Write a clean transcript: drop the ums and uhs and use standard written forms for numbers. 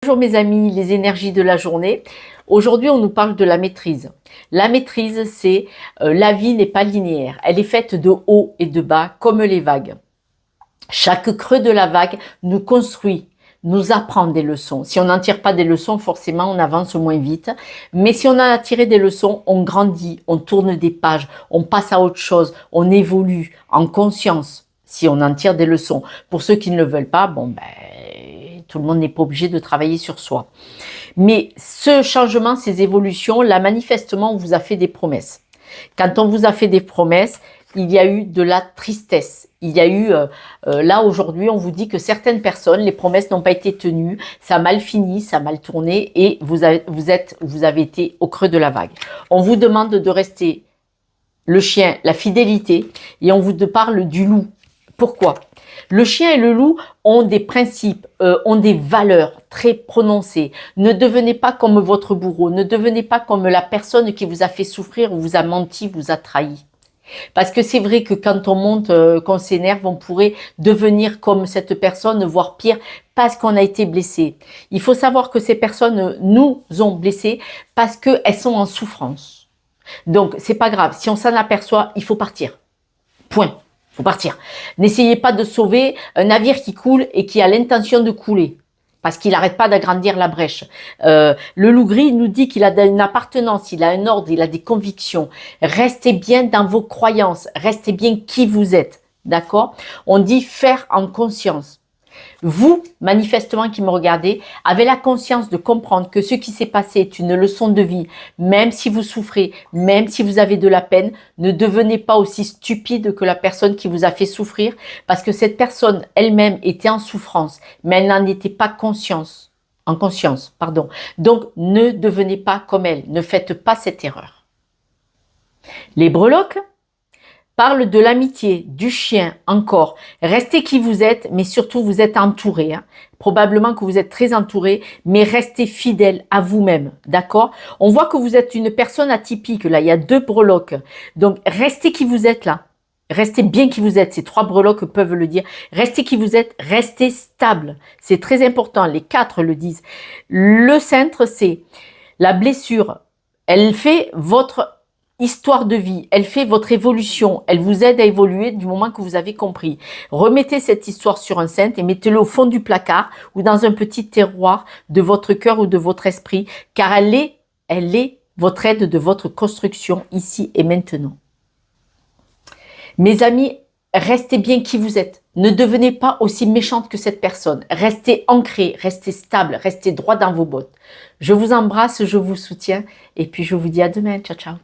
Bonjour mes amis, les énergies de la journée. Aujourd'hui, on nous parle de la maîtrise. La maîtrise, c'est la vie n'est pas linéaire. Elle est faite de haut et de bas, comme les vagues. Chaque creux de la vague nous construit, nous apprend des leçons. Si on n'en tire pas des leçons, forcément, on avance moins vite. Mais si on a tiré des leçons, on grandit, on tourne des pages, on passe à autre chose, on évolue en conscience. Si on en tire des leçons. Pour ceux qui ne le veulent pas, tout le monde n'est pas obligé de travailler sur soi. Mais ce changement, ces évolutions, là, manifestement, on vous a fait des promesses. Quand on vous a fait des promesses, il y a eu de la tristesse. Il y a eu, là, aujourd'hui, on vous dit que certaines personnes, les promesses n'ont pas été tenues, ça a mal fini, ça a mal tourné et vous avez été au creux de la vague. On vous demande de rester le chien, la fidélité, et on vous parle du loup. Pourquoi ? Le chien et le loup ont des principes, ont des valeurs très prononcées. Ne devenez pas comme votre bourreau, ne devenez pas comme la personne qui vous a fait souffrir, ou vous a menti, vous a trahi. Parce que c'est vrai que quand on monte, qu'on s'énerve, on pourrait devenir comme cette personne, voire pire, parce qu'on a été blessé. Il faut savoir que ces personnes nous ont blessés parce qu'elles sont en souffrance. Donc, c'est pas grave. Si on s'en aperçoit, il faut partir. Point. Faut partir. N'essayez pas de sauver un navire qui coule et qui a l'intention de couler, parce qu'il n'arrête pas d'agrandir la brèche. Le loup gris nous dit qu'il a une appartenance, il a un ordre, il a des convictions. Restez bien dans vos croyances, restez bien qui vous êtes, d'accord ? On dit faire en conscience. Vous, manifestement qui me regardez, avez la conscience de comprendre que ce qui s'est passé est une leçon de vie. Même si vous souffrez, même si vous avez de la peine, ne devenez pas aussi stupide que la personne qui vous a fait souffrir, parce que cette personne elle-même était en souffrance, mais elle n'en était pas en conscience. Donc, ne devenez pas comme elle, ne faites pas cette erreur. Les breloques parle de l'amitié, du chien, encore. Restez qui vous êtes, mais surtout vous êtes entouré. Probablement que vous êtes très entouré, mais restez fidèle à vous-même, d'accord ? On voit que vous êtes une personne atypique, là, il y a 2 breloques. Donc, restez qui vous êtes là. Restez bien qui vous êtes, ces 3 breloques peuvent le dire. Restez qui vous êtes, restez stable. C'est très important, les 4 le disent. Le cintre, c'est la blessure. Elle fait votre histoire de vie, elle fait votre évolution, elle vous aide à évoluer du moment que vous avez compris. Remettez cette histoire sur un cintre et mettez-le au fond du placard ou dans un petit tiroir de votre cœur ou de votre esprit, car elle est votre aide de votre construction ici et maintenant. Mes amis, restez bien qui vous êtes. Ne devenez pas aussi méchante que cette personne. Restez ancré, restez stable, restez droit dans vos bottes. Je vous embrasse, je vous soutiens et puis je vous dis à demain. Ciao, ciao.